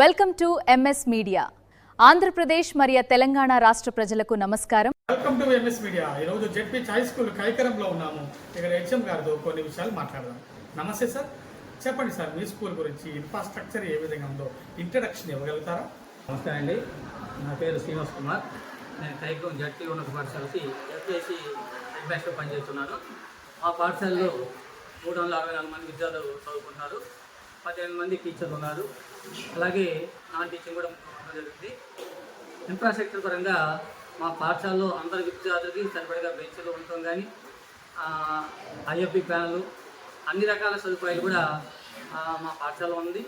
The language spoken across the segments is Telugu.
Welcome to MS media. Andhra Pradesh మరియు తెలంగాణ రాష్ట్ర ప్రజలకు నమస్కారం. Welcome to MS media. ఈరోజు జెడ్పీ హై స్కూల్ కైకరంలో ఉన్నాము. ఇక్కడ హెచ్ఎం గారితో కొన్ని విషయాలు మాట్లాడదాం. నమస్తే సార్, చెప్పండి సార్, మీ స్కూల్ గురించి ఇన్ఫ్రాస్ట్రక్చర్ ఏ విధంగా ఉందో ఇంట్రడక్షన్ ఇవ్వగలుగుతారా? నమస్తే అండి, నా పేరు శ్రీనివాస్ కుమార్. నేను కైకరం జడ్పీ ఉన్నత పాఠశాలకి ఎఫ్ఏసి హెడ్ మాస్టర్ పనిచేస్తున్నాను. మా పాఠశాలలో 364 మంది విద్యార్థులు చదువుకుంటున్నారు. 15 మంది టీచర్లు ఉన్నారు. అలాగే నాన్ టీచింగ్ కూడా జరిగింది. ఇన్ఫ్రాస్ట్రక్చర్ పరంగా మా పాఠశాలలో అందరి విద్యార్థులకి సరిపడగా బెంచ్లు ఉండటం కానీ, ఐఎఫ్బి ప్యానలు, అన్ని రకాల సదుపాయాలు కూడా మా పాఠశాలలో ఉంది.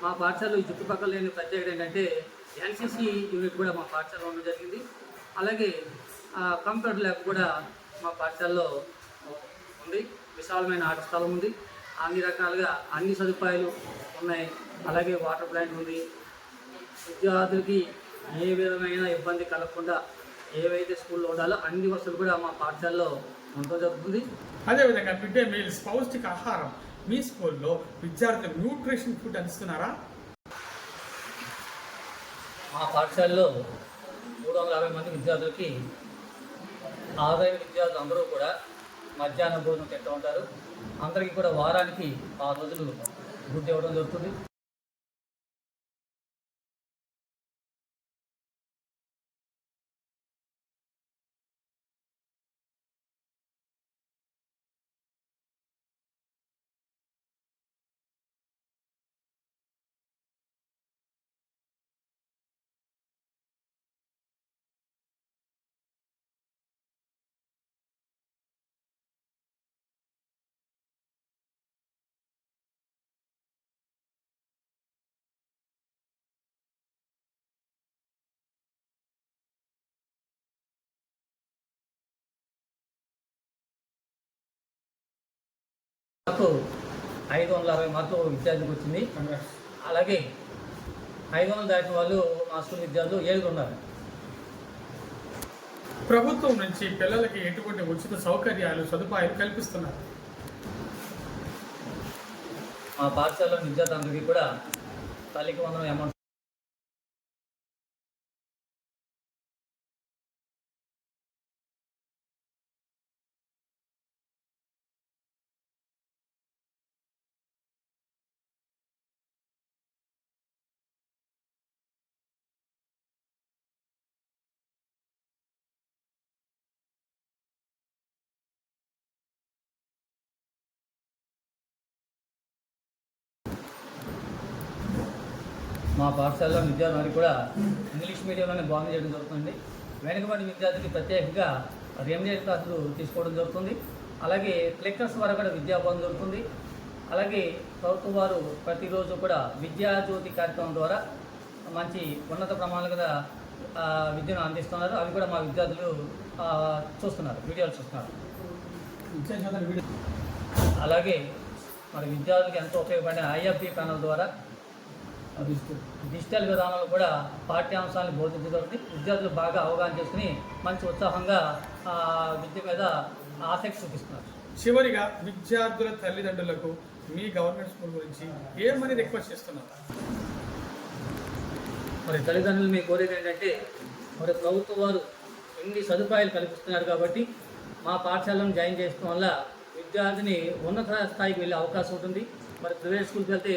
మా పాఠశాలలో ఈ చుట్టుపక్కల లేని ప్రత్యేకత ఏంటంటే ఎన్సీసీ యూనిట్ కూడా మా పాఠశాలలో ఉండడం జరిగింది. అలాగే కంప్యూటర్ ల్యాబ్ కూడా మా పాఠశాలలో ఉంది. విశాలమైన ఆట స్థలం ఉంది. అన్ని రకాలుగా అన్ని సదుపాయాలు ఉన్నాయి. అలాగే వాటర్ ప్లాంట్ ఉంది. విద్యార్థులకి ఏ విధమైన ఇబ్బంది కలగకుండా ఏవైతే స్కూల్లో ఉండాలో అన్ని వసతులు కూడా మా పాఠశాలలో ఉండడం జరుగుతుంది. అదేవిధంగా మిడ్ డే మీల్స్, పౌష్టిక ఆహారం మీ స్కూల్లో విద్యార్థులకు న్యూట్రిషన్ ఫుడ్ అందిస్తున్నారా? మా పాఠశాలలో 350 మంది విద్యార్థులకి ఆదాయ విద్యార్థులు అందరూ కూడా మధ్యాహ్న భోజనం తింటూ ఉంటారు. అందరికీ కూడా వారానికి 6 రోజులు గుడ్డు ఇవ్వడం జరుగుతుంది. నాకు 560 మార్కులు విద్యార్థికి వచ్చింది. అలాగే 500 దాటిన వాళ్ళు మా స్కూల్ విద్యార్థులు 7 ఉన్నారు. ప్రభుత్వం నుంచి పిల్లలకి ఎటువంటి ఉచిత సౌకర్యాలు, సదుపాయాలు కల్పిస్తున్నారు? మా పాఠశాలలో విద్యార్థులందరికీ కూడా తల్లికి వందనం అమౌంట్ మా పాఠశాలలో విద్యార్థులందరికీ కూడా ఇంగ్లీష్ మీడియంలోనే బోధన చేయడం జరుగుతుంది. వెనుకబడిన విద్యార్థులకి ప్రత్యేకంగా రెమ్యునరేట్ క్లాసులు తీసుకోవడం జరుగుతుంది. అలాగే కలెక్టర్స్ వారు కూడా విద్యా బోధన జరుగుతుంది. అలాగే ప్రభుత్వం వారు ప్రతిరోజు కూడా విద్యాజ్యోతి కార్యక్రమం ద్వారా మంచి ఉన్నత ప్రమాణాలుగా విద్యను అందిస్తున్నారు. అవి కూడా మా విద్యార్థులు చూస్తున్నారు, వీడియోలు చూస్తున్నారు. అలాగే మరి విద్యార్థులకు ఎంతో ఉపయోగపడిన ఐఎఫ్బి ప్యానల్ ద్వారా డిజిటల్ విధానాలు కూడా పాఠ్యాంశాలను బోధించగలుగుతుంది. విద్యార్థులు బాగా అవగాహన చేసుకుని మంచి ఉత్సాహంగా విద్య మీద ఆసక్తి చూపిస్తున్నారు. చివరిగా విద్యార్థుల తల్లిదండ్రులకు మీ గవర్నమెంట్ స్కూల్ గురించి ఏమని రిక్వెస్ట్ చేస్తున్నారు? మరి తల్లిదండ్రులు మీ కోరేది ఏంటంటే, మరి ప్రభుత్వం వారు ఇన్ని సదుపాయాలు కల్పిస్తున్నారు కాబట్టి మా పాఠశాలను జాయిన్ చేయడం వల్ల విద్యార్థిని ఉన్నత స్థాయికి వెళ్ళే అవకాశం ఉంటుంది. మరి ప్రైవేట్ స్కూల్కి వెళ్తే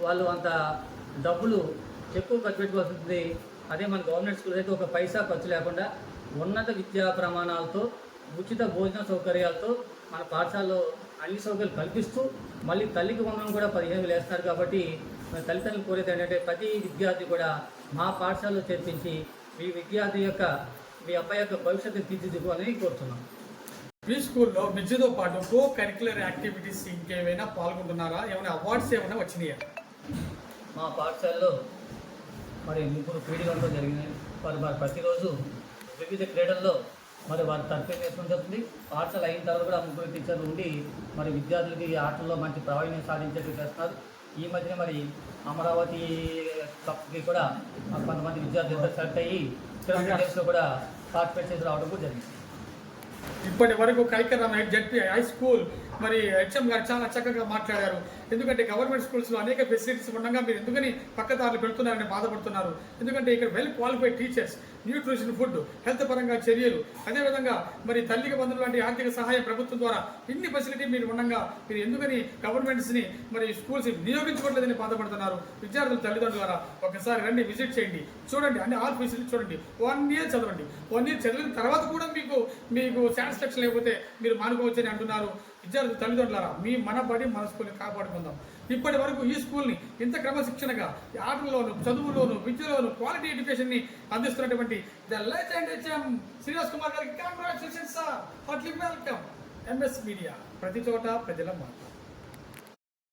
వాళ్ళు అంత డబ్బులు ఎక్కువ ఖర్చు పెట్టుకోవాల్సి ఉంటుంది. అదే మన గవర్నమెంట్ స్కూల్ అయితే ఒక పైసా ఖర్చు లేకుండా ఉన్నత విద్యా ప్రమాణాలతో, ఉచిత భోజన సౌకర్యాలతో మన పాఠశాలలో అన్ని సౌకర్యాలు కల్పిస్తూ మళ్ళీ తల్లికి వందనం కూడా 15,000 వేస్తారు. కాబట్టి మన తల్లిదండ్రులు కోరేది ఏంటంటే ప్రతి విద్యార్థి కూడా మా పాఠశాలలో చేర్పించి మీ విద్యార్థి యొక్క, మీ అబ్బాయి యొక్క భవిష్యత్తును తీర్చిదిద్దుకోవాలని కోరుతున్నాం. మీ స్కూల్లో విద్యతో పాటు కో కరిక్యులర్ యాక్టివిటీస్ ఇంకేమైనా పాల్గొంటున్నారా? ఏమైనా అవార్డ్స్ ఏమైనా వచ్చినాయా? మా పాఠశాలలో మరి 3 క్రీడలు ఉండడం జరిగింది. వారు ప్రతిరోజు వివిధ క్రీడల్లో మరి వారు తరఫేం చేసుకోవడం జరుగుతుంది. పాఠశాల అయిన తర్వాత కూడా 3 టీచర్లు ఉండి మరి విద్యార్థులకి ఆటల్లో మంచి ప్రావీణ్యం సాధించేట్టు చేస్తున్నారు. ఈ మధ్యన మరి అమరావతి కప్కి కూడా కొంతమంది విద్యార్థులు సెలెక్ట్ అయ్యి గేమ్స్లో కూడా పార్టిసిపేట్ చేసి రావడం కూడా జరిగింది. ఇప్పటి వరకు కైకరం జెడ్పీ హై స్కూల్ మరి హెచ్ఎం గారు చాలా చక్కగా మాట్లాడారు. ఎందుకంటే గవర్నమెంట్ స్కూల్స్లో అనేక ఫెసిలిటీస్ ఉండగా మీరు ఎందుకని పక్కదారులు పెడుతున్నారని బాధపడుతున్నారు. ఎందుకంటే ఇక్కడ well qualified teachers, nutrition, food, health పరంగా చర్యలు, అదేవిధంగా మరి తల్లికి బంధువులు లాంటి ఆర్థిక సహాయం ప్రభుత్వం ద్వారా ఇన్ని ఫెసిలిటీ మీరు ఉండగా మీరు ఎందుకని గవర్నమెంట్స్ని మరి స్కూల్స్ వినియోగించుకోవట్లేదని బాధపడుతున్నారు. విద్యార్థుల తల్లిదండ్రుల ద్వారా ఒకసారి రండి, విజిట్ చేయండి, చూడండి, అన్ని ఆల్ ఫెసిలిటీ చూడండి. 1 year చదవండి. 1 year చదివిన తర్వాత కూడా మీకు సాటిస్ఫాక్షన్ లేకపోతే మీరు మానుకోవచ్చని అంటున్నారు. విద్యార్థుల తల్లిదండ్రులారా, మన బడి మన స్కూల్ని కాపాడుకుందాం. ఇప్పటి వరకు ఈ స్కూల్ని ఇంత క్రమశిక్షణగా ఆటల్లోను, చదువులోను, విద్యలోను క్వాలిటీ ఎడ్యుకేషన్ని అందిస్తున్నటువంటి the legend HM Srinivas Kumar గారికి congratulations sir. Heartly welcome. MS media, ప్రతి చోట ప్రజల మాట.